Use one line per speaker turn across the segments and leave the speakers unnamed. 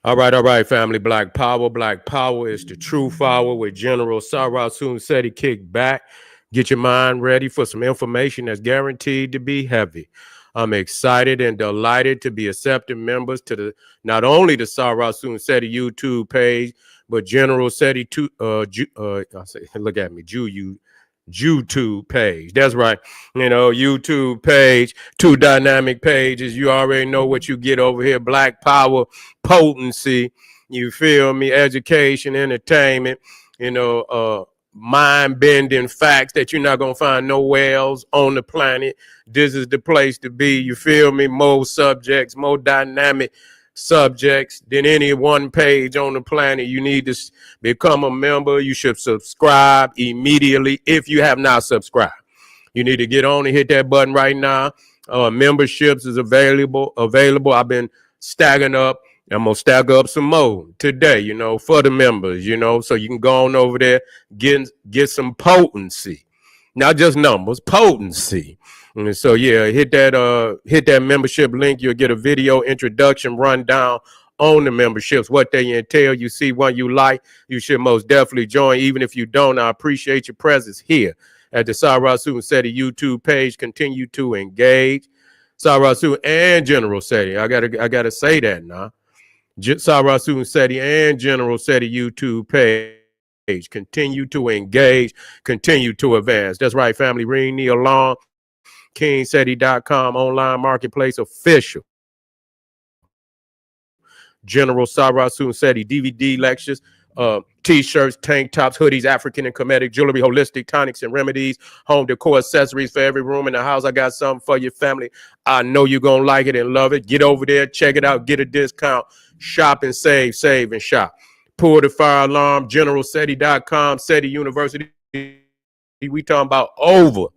All right, family. Black Power. Black Power is the true power with General Sarasun said he kicked back. Get your mind ready for some information that's guaranteed to be heavy. I'm excited and delighted to be accepting members to the not only the Sarasun Seti YouTube page, but General Seti I say, look at me, YouTube page. That's right. YouTube page, two dynamic pages. You already know what you get over here. Black Power, potency. You feel me? Education, entertainment, mind bending facts that you're not going to find nowhere else on the planet. This is the place to be. You feel me? More subjects, more dynamic subjects than any one page on the planet. You need to become a member. You should subscribe immediately if you have not subscribed. You need to get on and hit that button right now. Memberships is available. I've been stacking up. I'm gonna stack up some more today, for the members, so you can go on over there, get some potency, not just numbers, potency. And so yeah, hit that membership link. You'll get a video introduction rundown on the memberships, what they entail. You see one you like, you should most definitely join. Even if you don't, I appreciate your presence here at the Sarasun Seti YouTube page. Continue to engage. Sarasun and General Seti. I gotta say that now. Sarasun Seti and General Seti YouTube page. Continue to engage, continue to advance. That's right, family. Ring the alarm. KingSeti.com online marketplace official. General Sarasun Seti DVD lectures, t-shirts, tank tops, hoodies, African and Kemetic jewelry, holistic tonics and remedies, home decor accessories for every room in the house. I got something for your family. I know you're going to like it and love it. Get over there, check it out, get a discount, shop and save and shop. Pull the fire alarm, generalseti.com, Seti University. We talking about over.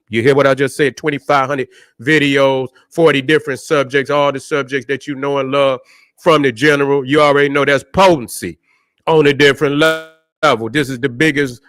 You hear what I just said? 2,500 videos, 40 different subjects, all the subjects that you know and love from the general. You already know that's potency on a different level. This is the biggest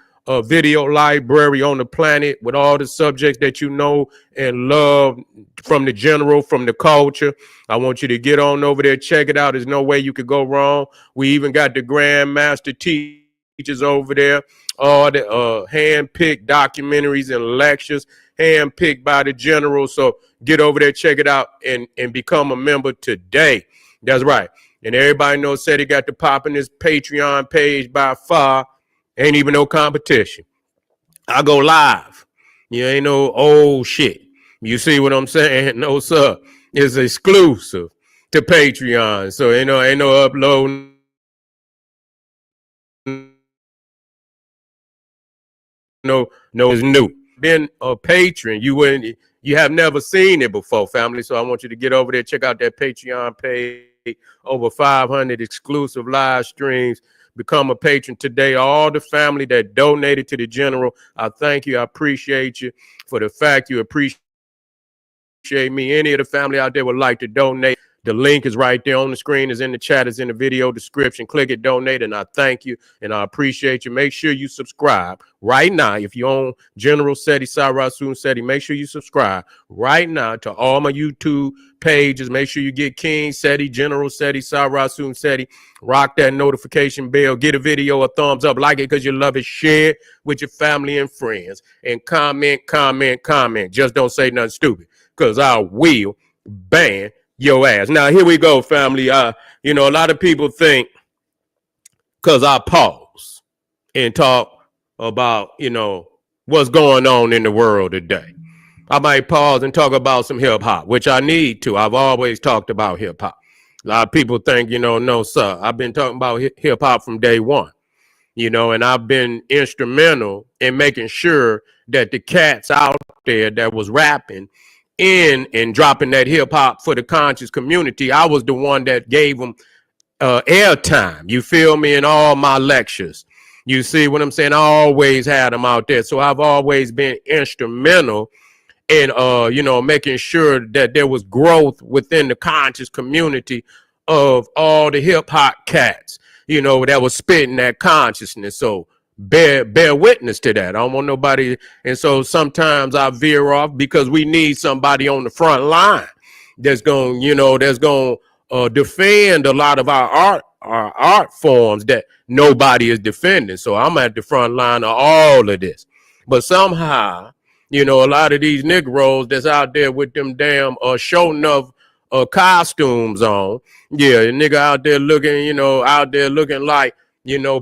video library on the planet with all the subjects that you know and love from the general, from the culture. I want you to get on over there, check it out. There's no way you could go wrong. We even got the Grandmaster teachers over there, all the hand-picked documentaries and lectures, hand-picked by the general. So get over there, check it out, and become a member today. That's right. And everybody knows Seti got the pop in this Patreon page by far. Ain't even no competition. I go live. You ain't no old shit. You see what I'm saying? No, sir. It's exclusive to Patreon. So ain't no uploading. No, it's new. Been a patron, you have never seen it before, family. So I want you to get over there, check out that Patreon page. Over 500 exclusive live streams. Become a patron today. All the family that donated to the general, I thank you. I appreciate you for the fact you appreciate me. Any of the family out there would like to donate, the link is right there on the screen, is in the chat, is in the video description. Click it, donate, and I thank you and I appreciate you. Make sure you subscribe right now. If you own General Seti, Sarasun Seti, make sure you subscribe right now to all my YouTube pages. Make sure you get King Seti, General Seti, Sarasun Seti. Rock that notification bell. Get a video a thumbs up. Like it because you love it. Share it with your family and friends. And comment. Just don't say nothing stupid because I will ban your ass. Now, here we go, family. A lot of people think because I pause and talk about, what's going on in the world today. I might pause and talk about some hip hop, which I need to. I've always talked about hip hop. A lot of people think, no, sir. I've been talking about hip hop from day one, and I've been instrumental in making sure that the cats out there that was rapping in and dropping that hip hop for the conscious community, I was the one that gave them airtime. You feel me? In all my lectures. You see what I'm saying? I always had them out there. So I've always been instrumental in, making sure that there was growth within the conscious community of all the hip hop cats, that was spitting that consciousness. So bear witness to that. I don't want nobody. And so sometimes I veer off because we need somebody on the front line that's going, defend a lot of our art forms that nobody is defending. So I'm at the front line of all of this. But somehow, a lot of these Negroes that's out there with them damn show enough costumes on. Yeah, a nigga out there looking like,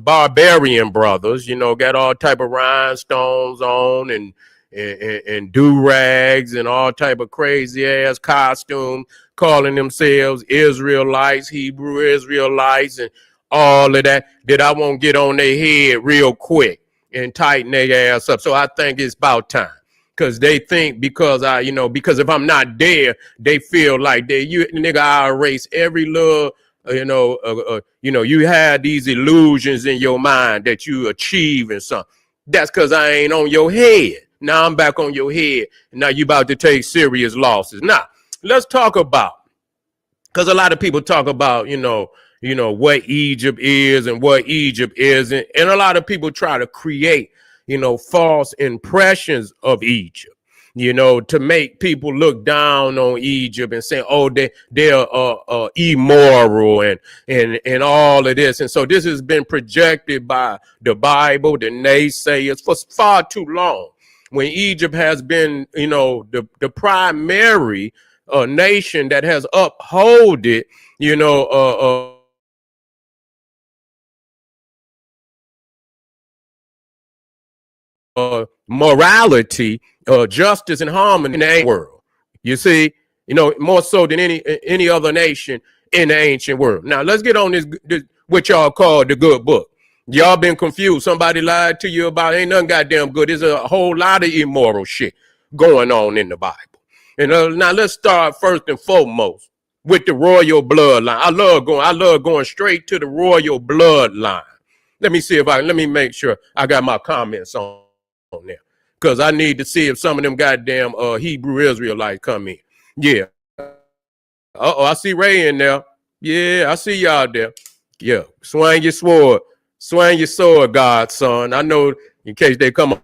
barbarian brothers, got all type of rhinestones on and do-rags and all type of crazy ass costumes, calling themselves Israelites, Hebrew Israelites, and all of that I won't get on their head real quick and tighten their ass up. So I think it's about time. Because they think because if I'm not there, they feel like I erase every little, you had these illusions in your mind that you achieve and something. That's because I ain't on your head. Now I'm back on your head. Now you about to take serious losses. Now, let's talk about, because a lot of people talk about, what Egypt is and what Egypt isn't. And a lot of people try to create, false impressions of Egypt, to make people look down on Egypt and say, oh, they're immoral and all of this. And so this has been projected by the Bible, the naysayers, for far too long, when Egypt has been, the primary nation that has upholded, morality, justice, and harmony in the ancient world. You see, more so than any other nation in the ancient world. Now let's get on this what y'all call the good book. Y'all been confused. Somebody lied to you about ain't nothing goddamn good. There's a whole lot of immoral shit going on in the Bible. And now let's start first and foremost with the royal bloodline. I love going straight to the royal bloodline. Let me make sure I got my comments on there, because I need to see if some of them goddamn Hebrew Israelites come in. Yeah. I see Ray in there. Yeah, I see y'all there. Yeah, swing your sword, godson. I know in case they come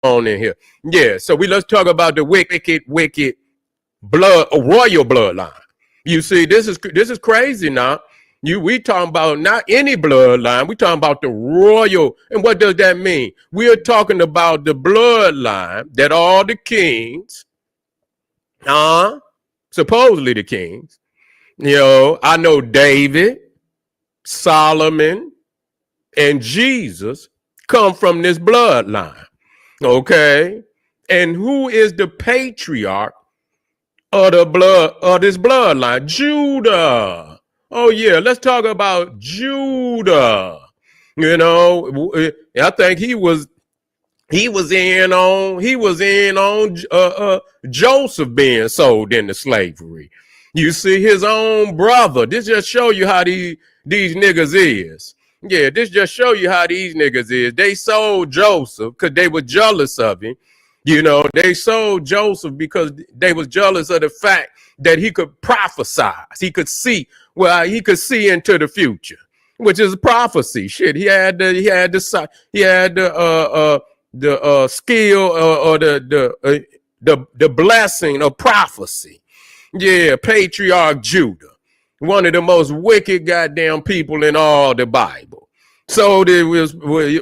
on in here. Yeah, so let's talk about the wicked royal bloodline. You see, this is crazy now. We talking about not any bloodline. We talking about the royal. And what does that mean? We are talking about the bloodline that all the kings, supposedly the kings, I know David, Solomon, and Jesus come from this bloodline. Okay. And who is the patriarch of this bloodline? Judah. Oh yeah, let's talk about Judah. I think he was in on Joseph being sold into slavery. You see, his own brother. This just show you how these niggas is. Yeah, this just show you how these niggas is. They sold Joseph because they were jealous of him. They sold Joseph because they was jealous of the fact that he could prophesy. He could see into the future, which is prophecy. Shit, he had the skill or the blessing of prophecy. Yeah, patriarch Judah, one of the most wicked goddamn people in all the Bible. So it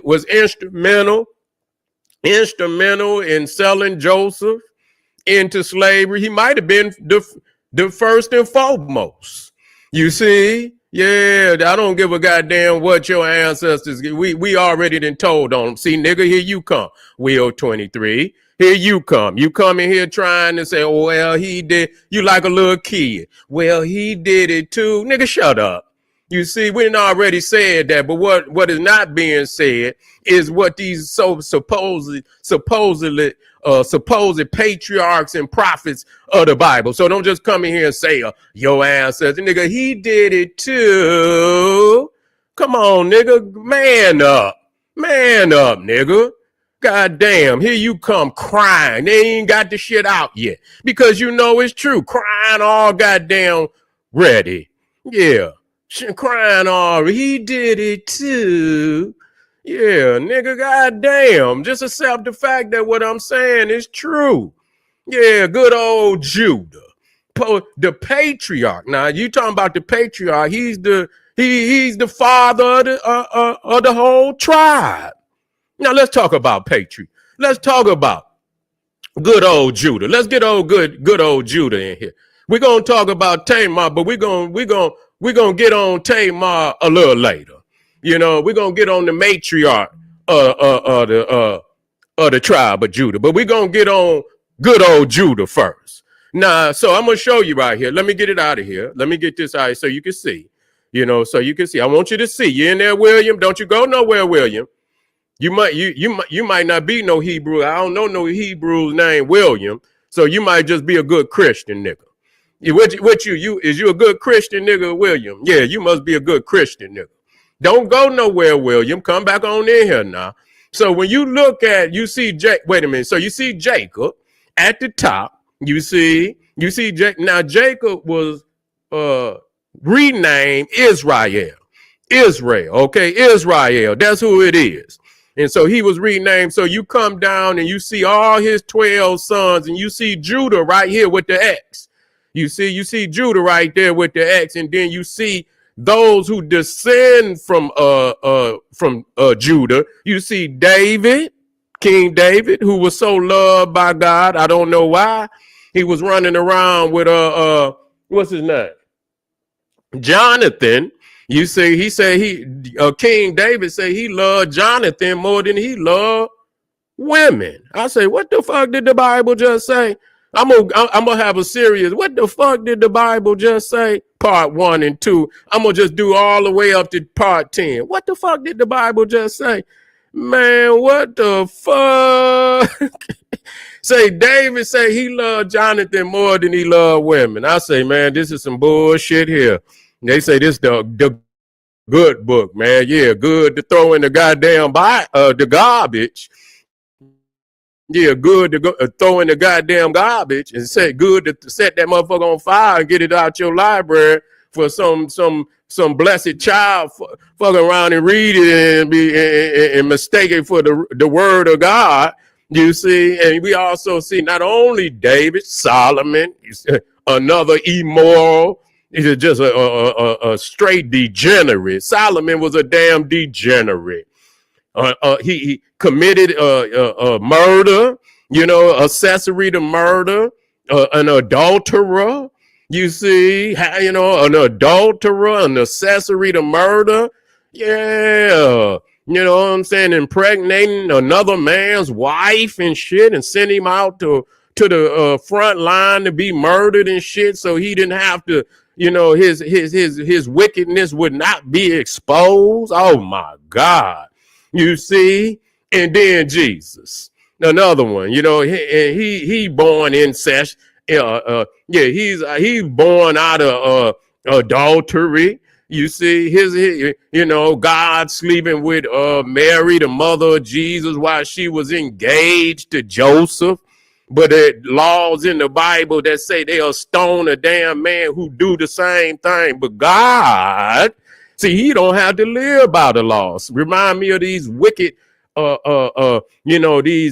was instrumental in selling Joseph into slavery. He might have been the first and foremost. You see? Yeah, I don't give a goddamn what your ancestors. We already done told on them. See, nigga, here you come. Will 23. Here you come. You come in here trying to say, oh, well, he did. You like a little kid. Well, he did it too. Nigga, shut up. You see, we done already said that, but what is not being said is what these supposed patriarchs and prophets of the Bible. So don't just come in here and say, your ancestor, nigga, he did it too. Come on, nigga, man up, nigga. God damn, here you come crying. They ain't got the shit out yet because it's true. Crying all goddamn ready. Yeah. Crying all, he did it too. Yeah, nigga, goddamn. Just accept the fact that what I'm saying is true. Yeah, good old Judah. the patriarch. Now you talking about the patriarch? He's the father of the whole tribe. Now let's talk about patriarch. Let's talk about good old Judah. Let's get good old Judah in here. We're gonna talk about Tamar, but we're gonna get on Tamar a little later. You know, we're gonna get on the matriarch of the tribe of Judah, but we're gonna get on good old Judah first. Now, so I'm gonna show you right here. Let me get it out of here. Let me get this out so you can see. You know, so you can see. I want you to see. You in there, William? Don't you go nowhere, William. You might not be no Hebrew. I don't know no Hebrew's name William. So you might just be a good Christian nigga. Is you a good Christian nigga, William? Yeah, you must be a good Christian nigga. Don't go nowhere, William. Come back on in here now. So when you look at, you see wait a minute. So you see Jacob at the top. You see now Jacob was renamed Israel. Okay, Israel. That's who it is. And so he was renamed. So you come down and you see all his 12 sons, and you see Judah right here with the X. You see Judah right there with the X, and then you see those who descend from Judah. You see David, King David, who was so loved by God. I don't know why. He was running around with what's his name? Jonathan. You see, King David said he loved Jonathan more than he loved women. I say, what the fuck did the Bible just say? I'm gonna have a serious. What the fuck did the Bible just say? Part 1 and 2. I'm gonna just do all the way up to part 10. What the fuck did the Bible just say? Man, what the fuck? Say David say he loved Jonathan more than he loved women. I say, man, this is some bullshit here. They say this the good book, man. Yeah, good to throw in the goddamn the garbage. Yeah, good to throw in the goddamn garbage, and say good to set that motherfucker on fire and get it out your library for some blessed child fucking around and read it and mistake it for the word of God. You see, and we also see not only David, Solomon, another immoral. He's just a straight degenerate. Solomon was a damn degenerate. He committed murder, accessory to murder, an adulterer. You see, an adulterer, an accessory to murder. Yeah. You know what I'm saying? Impregnating another man's wife and shit, and send him out to the front line to be murdered and shit, so he didn't have to, his wickedness would not be exposed. Oh my God. You see? And then Jesus, another one, he born incest. He's born out of adultery. You see, God sleeping with Mary, the mother of Jesus, while she was engaged to Joseph. But there are laws in the Bible that say they'll stone a damn man who do the same thing. But God, see, he don't have to live by the laws. Remind me of these wicked, these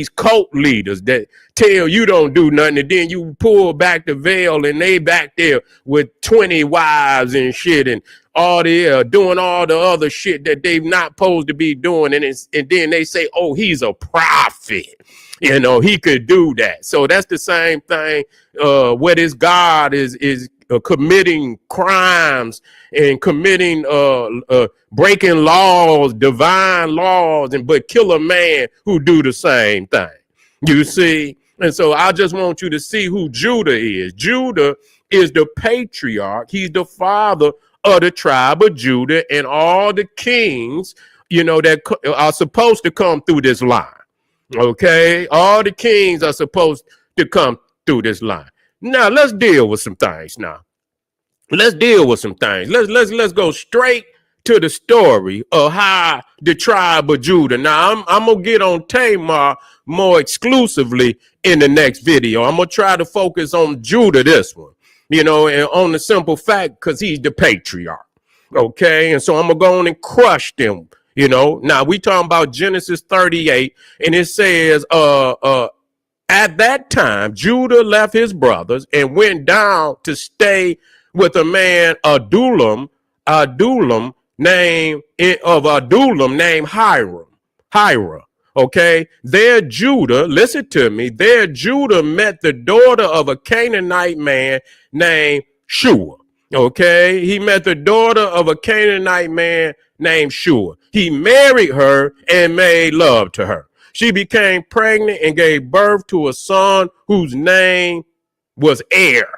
cult leaders that tell you don't do nothing, and then you pull back the veil and they back there with 20 wives and shit and all the doing all the other shit that they've not supposed to be doing, and then they say, oh, he's a prophet. He could do that. So that's the same thing. What is God is committing crimes and committing breaking laws, divine laws, but kill a man who do the same thing. You see? And so I just want you to see who Judah is. Judah is the patriarch. He's the father of the tribe of Judah, and all the kings, that are supposed to come through this line. Okay, all the kings are supposed to come through this line. Now let's deal with some things. Let's go straight to the story of how the tribe of Judah. Now I'm gonna get on Tamar more exclusively in the next video. I'm gonna try to focus on Judah this one, and on the simple fact because he's the patriarch. Okay, and so I'm gonna go on and crush them. Now we talking about Genesis 38, and it says At that time, Judah left his brothers and went down to stay with a man, Adullam named Hira. Okay, there Judah, listen to me, there Judah met the daughter of a Canaanite man named Shua. Okay, he met the daughter of a Canaanite man named Shua. He married her and made love to her. She became pregnant and gave birth to a son whose name was Er.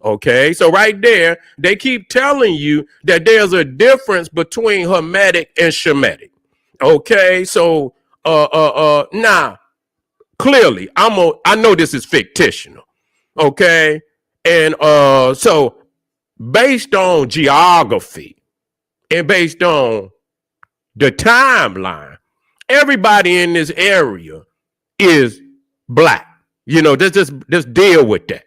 Okay, so right there, they keep telling you that there's a difference between Hermetic and Shemitic. Okay, so now clearly I know this is fictional. Okay, and so based on geography and based on the timeline, everybody in this area is black. You know, just deal with that.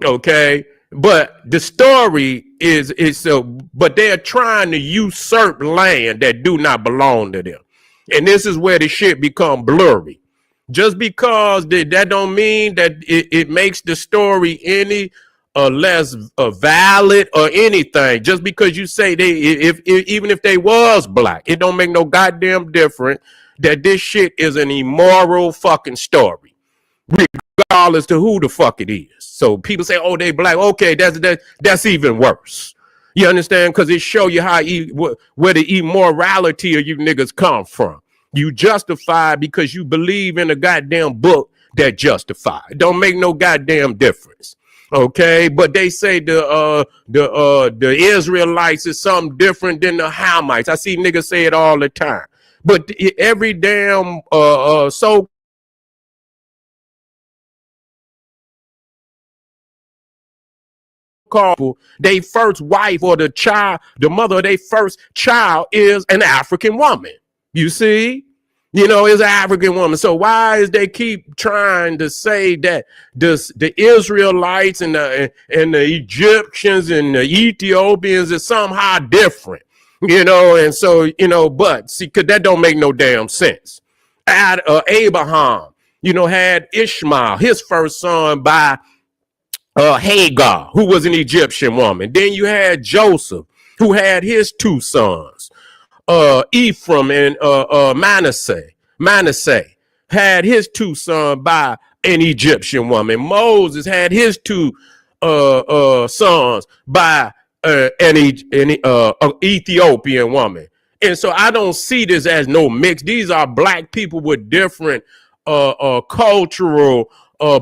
Okay. But the story is so, but they're trying to usurp land that do not belong to them. And this is where the shit become blurry. Just because that don't mean that it makes the story any less valid or anything. Just because you say even if they was black, it don't make no goddamn difference that this shit is an immoral fucking story, regardless to who the fuck it is. So people say, oh, they black. Okay, that's even worse. You understand? Because it show you how where the immorality of you niggas come from. You justify because you believe in a goddamn book that justify. It don't make no goddamn difference. Okay, but they say the Israelites is something different than the Hamites. I see niggas say it all the time. But every damn so called they first wife or the mother of their first child is an African woman. You see? You know, is an African woman. So why is they keep trying to say that the Israelites and the Egyptians and the Ethiopians is somehow different? You know, and so, you know, but see, because that don't make no damn sense. Abraham, you know, had Ishmael, his first son, by Hagar, who was an Egyptian woman. Then you had Joseph, who had his two sons, Ephraim and Manasseh had his two sons by an Egyptian woman. Moses had his two sons by an Ethiopian woman. And so I don't see this as no mix. These are black people with different cultural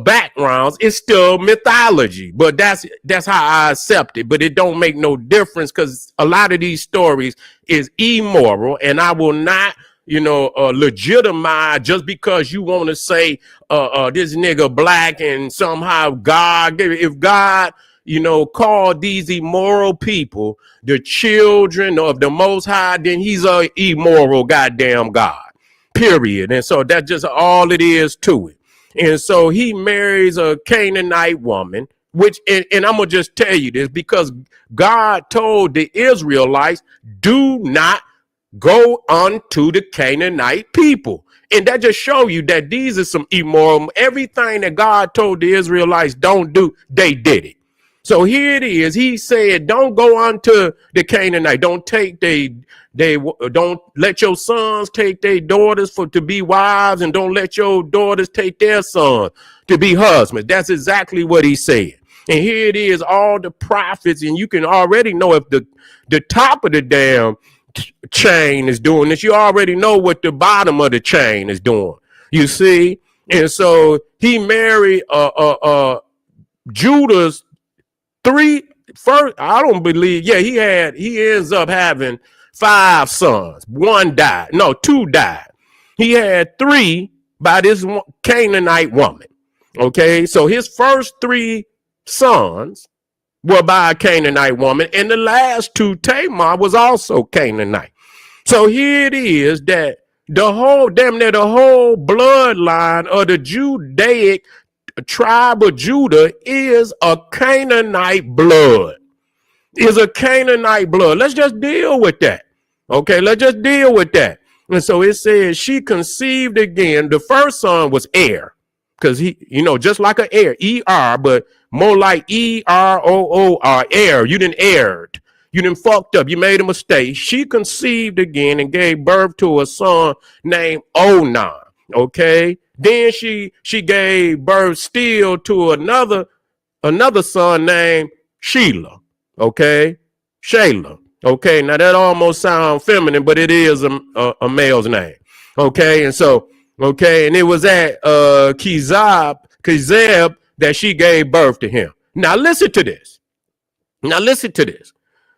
backgrounds. It's still mythology, but that's how I accept it. But it don't make no difference because a lot of these stories is immoral, and I will not, you know, legitimize just because you want to say this nigga black and somehow God, if God, you know, called these immoral people the children of the Most High, then he's a immoral goddamn God, period. And so that's just all it is to it. And so he marries a Canaanite woman, which, and I'm going to just tell you this because God told the Israelites, do not go unto the Canaanite people. And that just show you that these are some immoral, everything that God told the Israelites don't do, they did it. So here it is. He said, don't go unto the Canaanite. Don't take don't let your sons take their daughters to be wives, and don't let your daughters take their sons to be husbands. That's exactly what he said. And here it is, all the prophets, and you can already know if the top of the damn chain is doing this, you already know what the bottom of the chain is doing. You see? And so he married Judah's first, I don't believe, he ends up having 5 sons. 2 died. He had 3 by this Canaanite woman. Okay, so his first 3 sons were by a Canaanite woman, and the last 2, Tamar, was also Canaanite. So here it is that the whole bloodline of the Judaic tribe of Judah is a Canaanite blood. Let's just deal with that. Okay, let's just deal with that. And so it says she conceived again. The first son was Er, because he, just like an heir, E-R, but more like E-R-O-O-R, heir. You didn't erred. You didn't fucked up. You made a mistake. She conceived again and gave birth to a son named Onan. Okay. Then she gave birth still to another son named Sheila. Okay. Shayla. Okay. Now that almost sounds feminine, but it is a male's name. Okay. And so, okay. And it was at Kezeb that she gave birth to him. Now listen to this.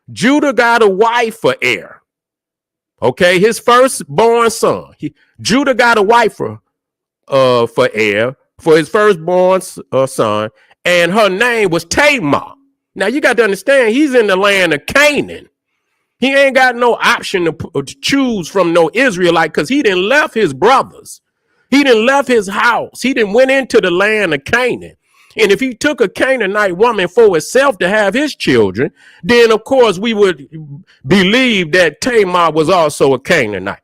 Judah got a wife for Er. Okay, his firstborn son. Judah got a wife for Er, for his firstborn son, and her name was Tamar. Now you got to understand, he's in the land of Canaan. He ain't got no option to choose from no Israelite, because he didn't left his brothers. He didn't left his house. He didn't went into the land of Canaan. And if he took a Canaanite woman for himself to have his children, then of course we would believe that Tamar was also a Canaanite,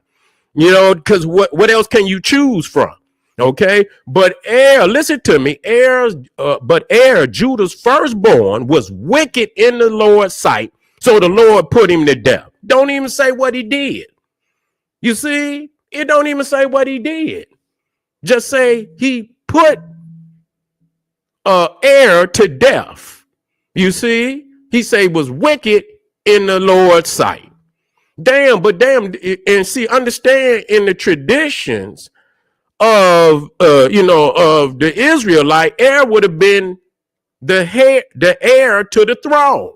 because what else can you choose from? Okay. But listen to me, Judah's firstborn, was wicked in the Lord's sight. So the Lord put him to death. Don't even say what he did. You see, it don't even say what he did. Just say he put heir to death. You see, he say was wicked in the Lord's sight. Damn, and see, understand, in the traditions of of the Israelite, heir would have been the heir to the throne.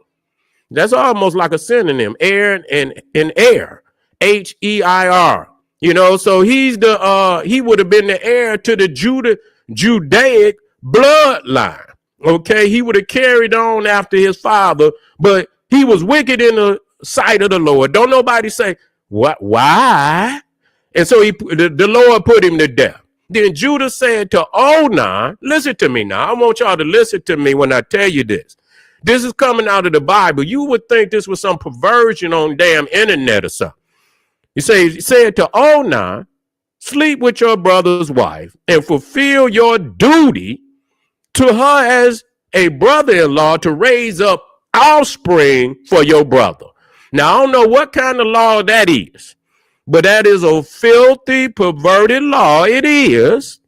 That's almost like a synonym, heir and heir, H-E-I-R. So he would have been the heir to the Judaic bloodline. Okay, he would have carried on after his father, but he was wicked in the sight of the Lord. Don't nobody say what? Why? And so the Lord put him to death. Then Judah said to Onan, listen to me now. I want y'all to listen to me when I tell you this. This is coming out of the Bible. You would think this was some perversion on damn internet or something. He said to Onan, sleep with your brother's wife and fulfill your duty to her as a brother-in-law to raise up offspring for your brother. Now, I don't know what kind of law that is, but that is a filthy, perverted law. It is.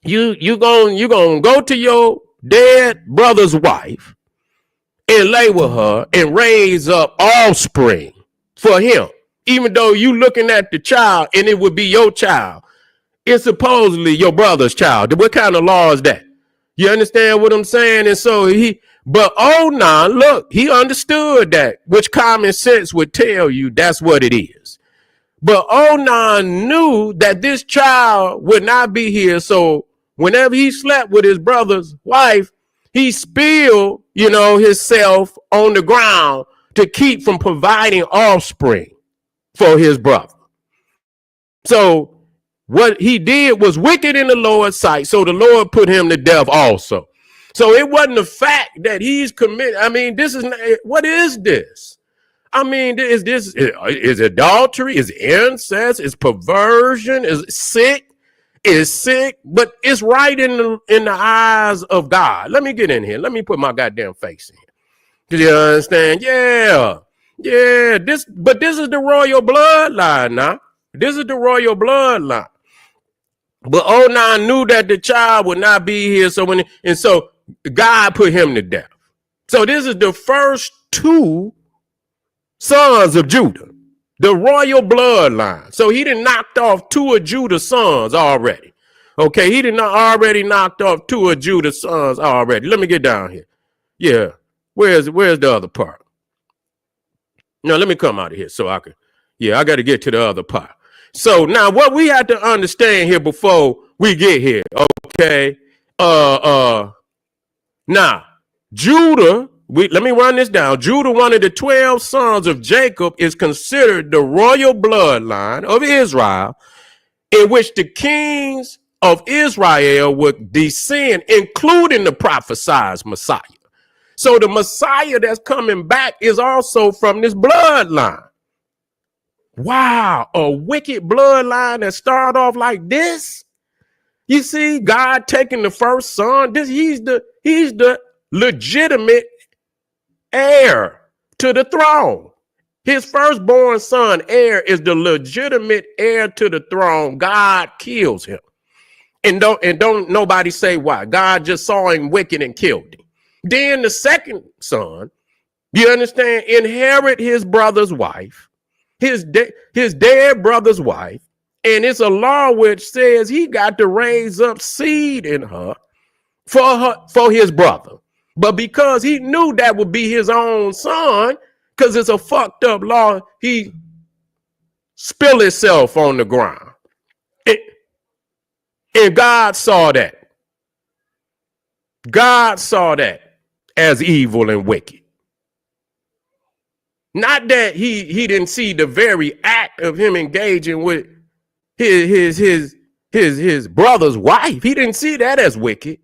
You gonna go to your dead brother's wife and lay with her and raise up offspring for him, even though you looking at the child and it would be your child. It's supposedly your brother's child. What kind of law is that? You understand what I'm saying? And so but Onan, look, he understood that, which common sense would tell you that's what it is. But Onan knew that this child would not be here. So whenever he slept with his brother's wife, he spilled, himself on the ground to keep from providing offspring for his brother. So what he did was wicked in the Lord's sight. So the Lord put him to death also. So it wasn't the fact that he's committed. I mean, what is this? I mean, is adultery, is incest, is perversion, is sick, but it's right in the eyes of God. Let me get in here. Let me put my goddamn face in here. Do you understand? Yeah. This is the royal bloodline now. This is the royal bloodline. But Onan knew that the child would not be here. So God put him to death. So this is the first two sons of Judah, the royal bloodline. So he done knocked off two of Judah's sons already. Okay, he done already knocked off two of Judah's sons already. Let me get down here. Yeah, where's the other part? No, let me come out of here so I can. Yeah, I got to get to the other part. So now what we have to understand here before we get here, okay? Now, Judah, let me run this down. Judah, one of the 12 sons of Jacob, is considered the royal bloodline of Israel, in which the kings of Israel would descend, including the prophesied Messiah. So the Messiah that's coming back is also from this bloodline. Wow, a wicked bloodline that started off like this. You see, God taking the first son. He's the legitimate heir to the throne. His firstborn son, heir, is the legitimate heir to the throne. God kills him. And don't nobody say why. God just saw him wicked and killed him. Then the second son, you understand, inherit his brother's wife, his dead brother's wife. And it's a law which says he got to raise up seed in her for his brother. But because he knew that would be his own son, because it's a fucked up law, he spilled himself on the ground. And God saw that. God saw that as evil and wicked. Not that he didn't see the very act of him engaging with his brother's wife. He didn't see that as wicked.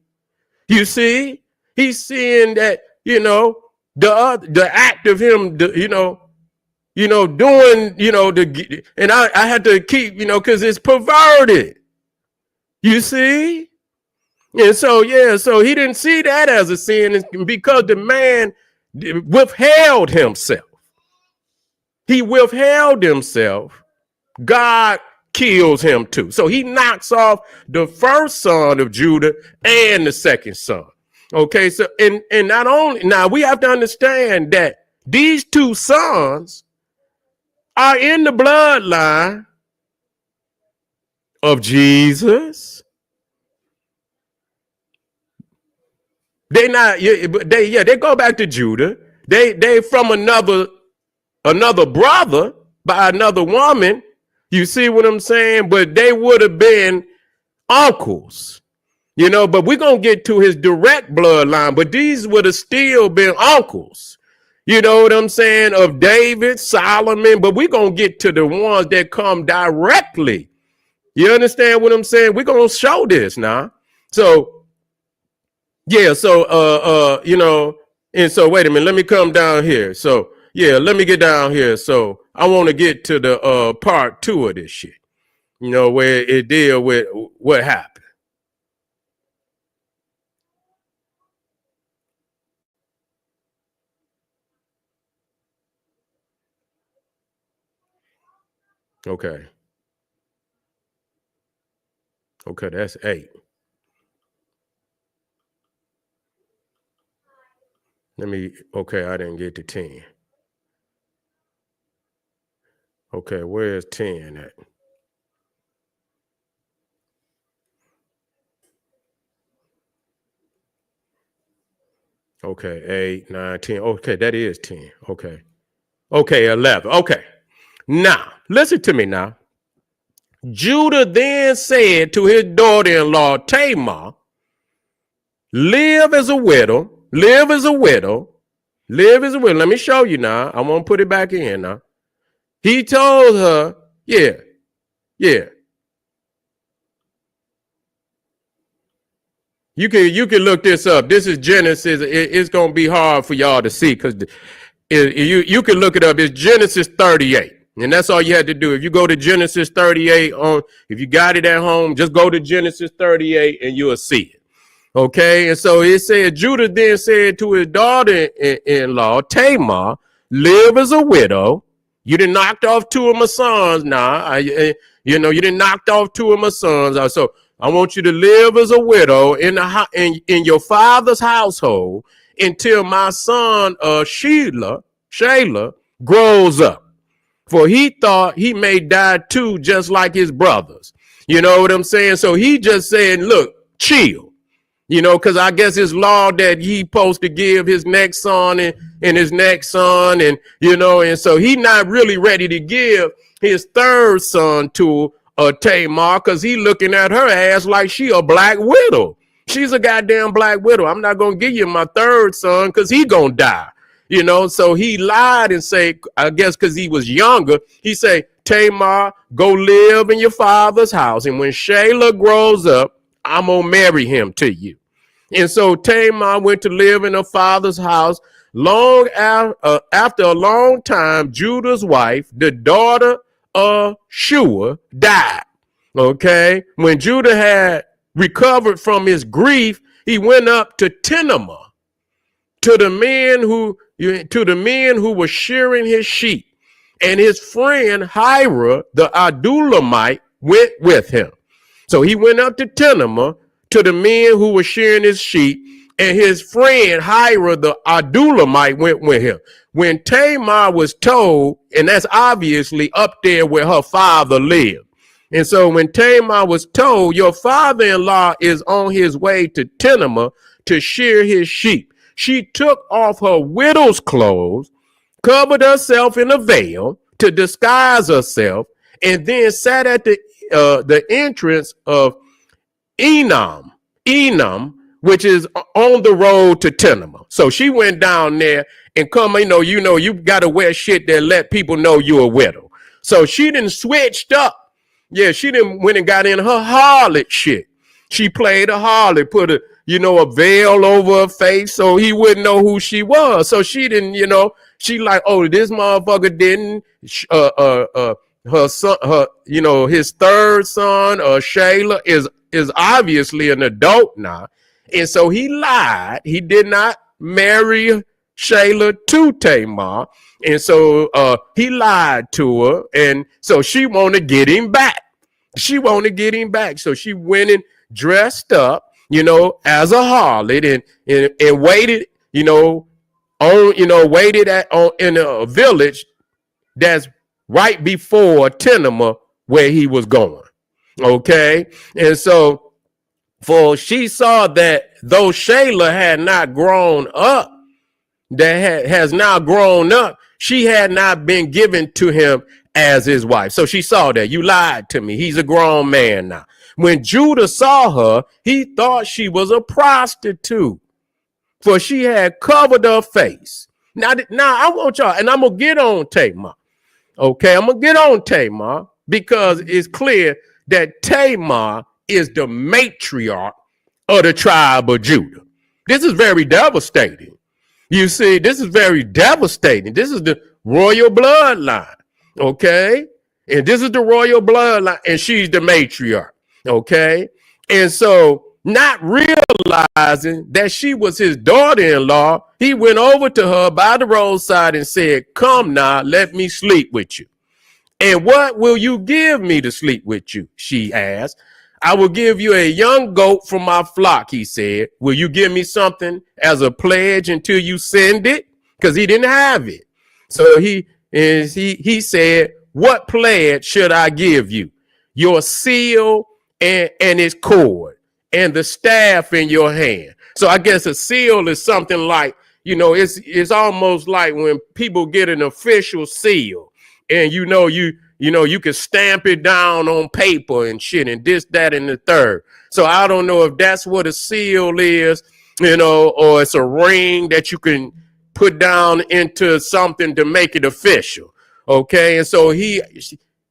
You see, he's seeing that, the act of him, doing, and I had to keep, because it's perverted. You see? And so he didn't see that as a sin because the man withheld himself. He withheld himself. God kills him too. So he knocks off the first son of Judah and the second son. Okay, so and not only, now we have to understand that these two sons are in the bloodline of Jesus. They go back to Judah. They from another brother by another woman. You see what I'm saying? But they would have been uncles, but we're going to get to his direct bloodline. But these would have still been uncles, you know what I'm saying, of David, Solomon. But we're going to get to the ones that come directly. You understand what I'm saying? We're going to show this now. So, yeah. So, and so wait a minute. Let me come down here. So, yeah, let me get down here. So I want to get to the part 2 of this shit, where it deal with what happened. Okay. Okay, that's 8. Okay, I didn't get to 10. Okay, where's 10 at? Okay, 8, 9, 10. Okay, that is 10. Okay. Okay, 11. Okay. Now, listen to me now. Judah then said to his daughter-in-law Tamar, live as a widow. Let me show you now. I won't put it back in now. He told her, yeah. You can look this up. This is Genesis. It's gonna be hard for y'all to see because you can look it up. It's Genesis 38, and that's all you had to do. If you go to Genesis 38 if you got it at home, just go to Genesis 38 and you'll see it. Okay, and so it said Judah then said to his daughter-in-law Tamar, live as a widow. You done knocked off 2 of my sons now. You done knocked off 2 of my sons. So I want you to live as a widow in your father's household until my son Shayla grows up. For he thought he may die too, just like his brothers. You know what I'm saying? So he just said, look, chill. Because I guess it's law that he supposed to give his next son and his next son. And so he not really ready to give his third son to Tamar because he looking at her ass like she a black widow. She's a goddamn black widow. I'm not going to give you my third son because he going to die. So he lied and say, I guess because he was younger, he say, Tamar, go live in your father's house. And when Shayla grows up, I'm going to marry him to you. And so Tamar went to live in her father's house. After a long time, Judah's wife, the daughter Shua died. Okay. When Judah had recovered from his grief, he went up to Tamar to the men who were shearing his sheep, and his friend Hira the Adulamite went with him. So he went up to Tamar to the men who were shearing his sheep, and his friend Hira the Adulamite went with him. When Tamar was told, and that's obviously up there where her father lived. And so when Tamar was told, your father-in-law is on his way to Tamar to shear his sheep, she took off her widow's clothes, covered herself in a veil to disguise herself, and then sat at the entrance of Enam, which is on the road to Tamar. So she went down there and you got to wear shit that let people know you're a widow. So she done switched up. Yeah, she done went and got in her harlot shit. She played a harlot, put a veil over her face so he wouldn't know who she was. So she didn't, she like, oh, this motherfucker didn't, her son, his third son, Shayla is obviously an adult now. And so he lied. He did not marry Shayla to Tamar. And so he lied to her. And so she wanted to get him back. So she went and dressed up, as a harlot and waited, in a village that's right before Tamar where he was going. Okay. And so for she saw that though Shayla had not grown up, has now grown up, she had not been given to him as his wife. So she saw that. You lied to me. He's a grown man now. When Judah saw her, he thought she was a prostitute, for she had covered her face. Now I want y'all, and I'm going to get on Tamar. Okay, I'm going to get on Tamar because it's clear that Tamar is the matriarch of the tribe of Judah. This is very devastating. You see, this is very devastating. This is the royal bloodline, okay? And this is the royal bloodline, and she's the matriarch, okay? And so, not realizing that she was his daughter-in-law, he went over to her by the roadside and said, come now, let me sleep with you. And what will you give me to sleep with you? She asked. I will give you a young goat from my flock, he said. Will you give me something as a pledge until you send it? Because he didn't have it. So he said, what pledge should I give you? Your seal and its cord and the staff in your hand. So I guess a seal is something like, it's almost like when people get an official seal and you can stamp it down on paper and shit and this, that, and the third. So I don't know if that's what a seal is, or it's a ring that you can put down into something to make it official. Okay. And so he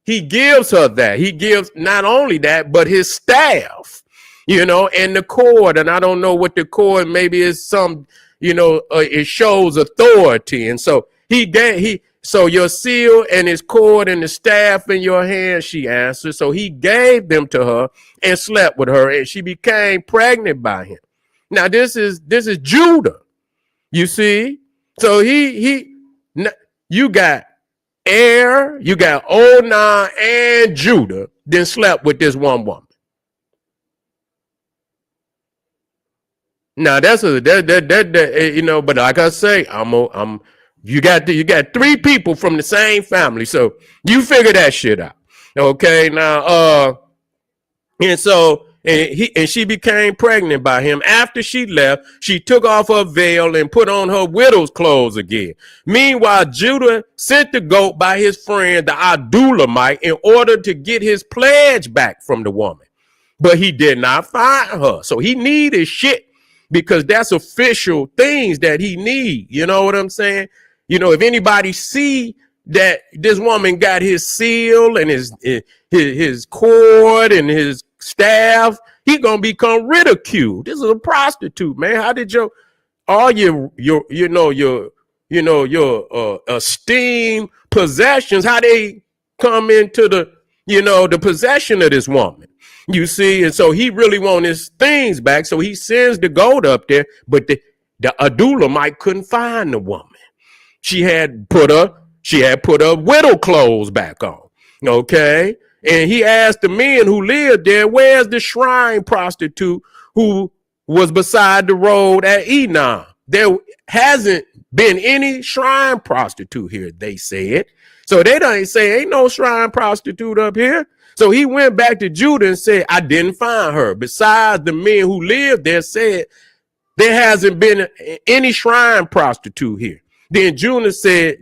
gives her that. He gives not only that, but his staff, and the cord. And I don't know what the cord, maybe is some, it shows authority. And so so your seal and his cord and the staff in your hand, she answered. So he gave them to her and slept with her, and she became pregnant by him. Now this is Judah, you see. So you got you got Onan and Judah, then slept with this one woman. Now that's but like I say, you got three people from the same family, so you figure that shit out. Okay, now and she became pregnant by him. After she left, she took off her veil and put on her widow's clothes again. Meanwhile, Judah sent the goat by his friend the Adulamite in order to get his pledge back from the woman, but he did not find her. So he needed shit because that's official things that he need. You know what I'm saying? If anybody see that this woman got his seal and his cord and his staff, he gonna become ridiculed. This is a prostitute, man. How did your esteemed possessions, how they come into the, the possession of this woman. You see, and so he really wants his things back. So he sends the goat up there, but the Adulamite couldn't find the woman. She had put her widow clothes back on. Okay. And he asked the men who lived there, where's the shrine prostitute who was beside the road at Enon? There hasn't been any shrine prostitute here, they said. So they don't say, ain't no shrine prostitute up here. So he went back to Judah and said, I didn't find her. Besides, the men who lived there said, there hasn't been any shrine prostitute here. Then Judah said,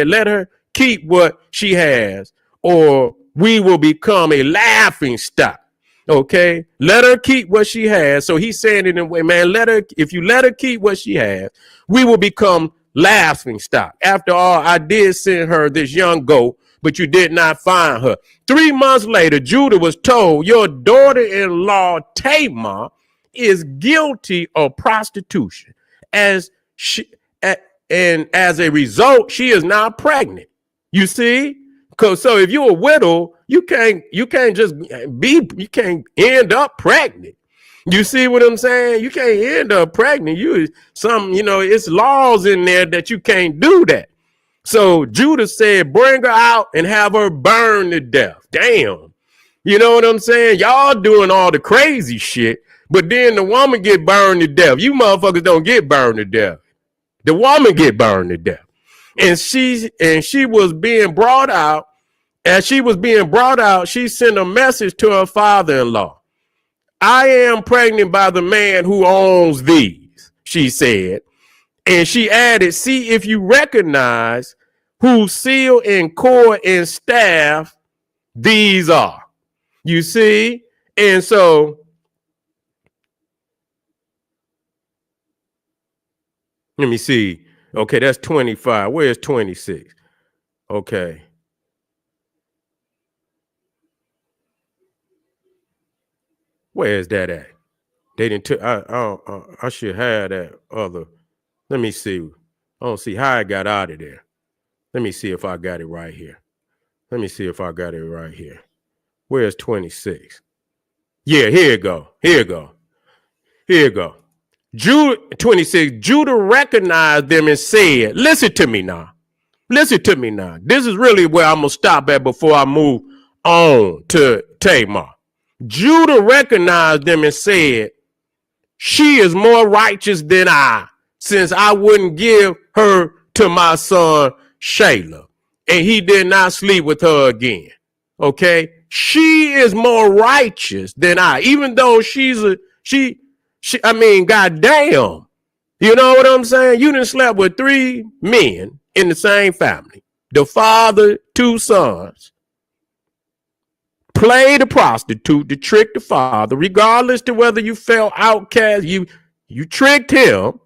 let her keep what she has, or we will become a laughing stock. Okay, let her keep what she has. So he's saying it in a way, man, if you let her keep what she has, we will become laughing stock. After all, I did send her this young goat, but you did not find her. 3 months later, Judah was told, your daughter-in-law Tamar is guilty of prostitution. And as a result, she is now pregnant. You see? So if you're a widow, you can't end up pregnant. You see what I'm saying? You can't end up pregnant. It's laws in there that you can't do that. So Judah said, bring her out and have her burned to death. Damn. You know what I'm saying? Y'all doing all the crazy shit, but then the woman get burned to death. You motherfuckers don't get burned to death. The woman get burned to death. And she was being brought out. As she was being brought out, she sent a message to her father-in-law. I am pregnant by the man who owns these, she said. And she added, see if you recognize whose seal and cord and staff these are. You see? And so, let me see. Okay, that's 25. Where's 26? Okay. Where is that at? They didn't. I should have that other. Let me see. I don't see how I got out of there. Let me see if I got it right here. Where's 26? Yeah, here you go. 26. Judah recognized them and said, listen to me now. This is really where I'm going to stop at before I move on to Tamar. Judah recognized them and said, she is more righteous than I, since I wouldn't give her to my son Shelah, and he did not sleep with her again. Okay, she is more righteous than I, even though goddamn, you know what I'm saying? You done slept with 3 men in the same family, the father, 2 sons. Play the prostitute to trick the father, regardless to whether you felt outcast, you tricked him,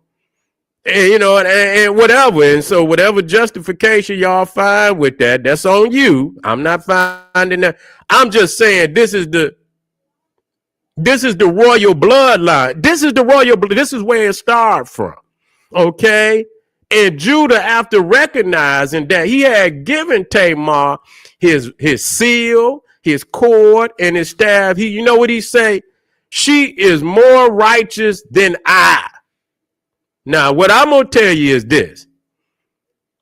and and whatever. And so whatever justification y'all find with that, that's on you. I'm not finding that. I'm just saying this is the royal bloodline. This is where it started from. Okay. And Judah, after recognizing that he had given Tamar his seal, his cord, and his staff, you know what he say? She is more righteous than I. Now, what I'm going to tell you is this.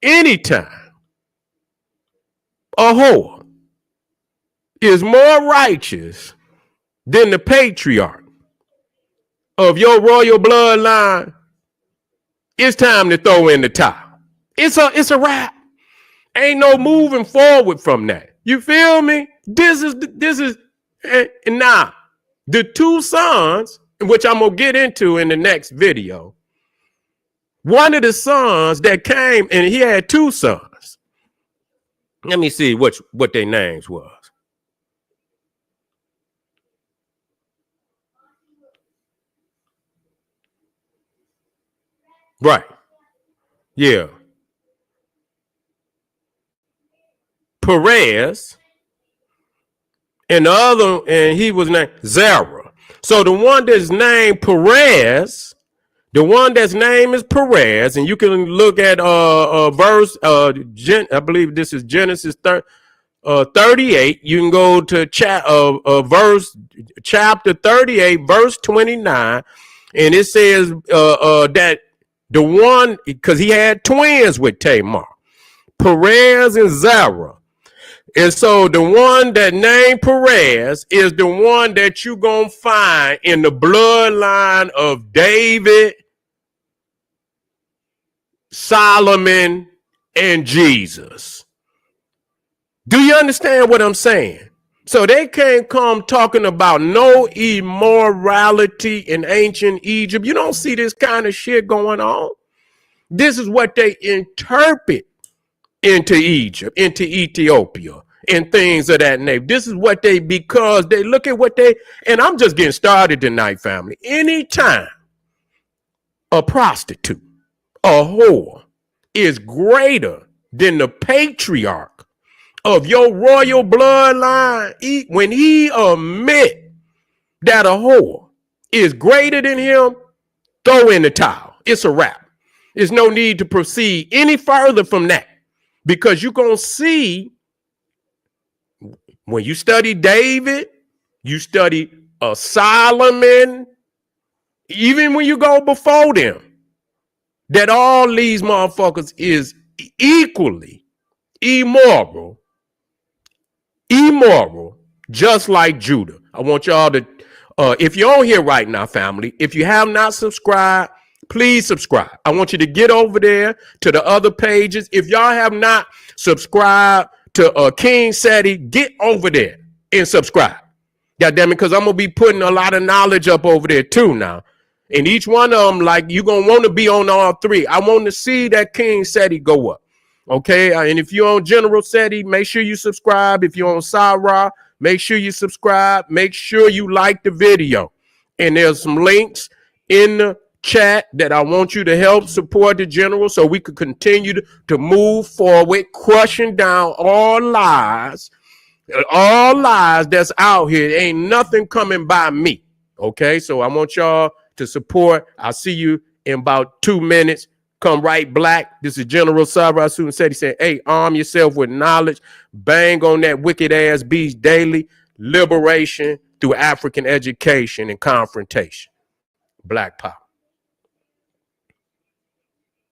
Anytime a whore is more righteous than the patriarch of your royal bloodline, it's time to throw in the towel. It's a wrap. Ain't no moving forward from that. You feel me? This is now the 2 sons, which I'm gonna get into in the next video. One of the sons that came, and he had 2 sons. Let me see what their names was. Right. Yeah. Perez, and the other, and he was named Zerah. So the one that's named Perez, is Perez, and you can look at verse I believe this is Genesis 38. You can go to chapter 38, verse 29, and it says that the one, because he had twins with Tamar, Perez and Zerah. And so the one that named Perez is the one that you're going to find in the bloodline of David, Solomon, and Jesus. Do you understand what I'm saying? So they can't come talking about no immorality in ancient Egypt. You don't see this kind of shit going on. This is what they interpret into Egypt, into Ethiopia, and things of that nature. This is what they, because they look at what they, and I'm just getting started tonight, family. Anytime a prostitute, a whore, is greater than the patriarch of your royal bloodline, when he admit that a whore is greater than him, throw in the towel. It's a wrap. There's no need to proceed any further from that, because you're going to see when you study David, you study Solomon, even when you go before them, that all these motherfuckers is equally immoral, just like Judah. I want y'all to, if you're on here right now, family, if you have not subscribed, please subscribe. I want you to get over there to the other pages. If y'all have not subscribed to King Seti, get over there and subscribe. God damn it, because I'm going to be putting a lot of knowledge up over there too now. And each one of them, like, you're going to want to be on all three. I want to see that King Seti go up. Okay, and if you're on General Seti, make sure you subscribe. If you're on Sarah, make sure you subscribe. Make sure you like the video. And there's some links in the chat that I want you to help support the General so we could continue to move forward, crushing down all lies that's out here. There ain't nothing coming by me. Okay, so I want y'all to support. I'll see you in about 2 minutes. Come right black. This is General Sarah Susan said. He said, hey, arm yourself with knowledge. Bang on that wicked ass beast daily. Liberation through African education and confrontation. Black power.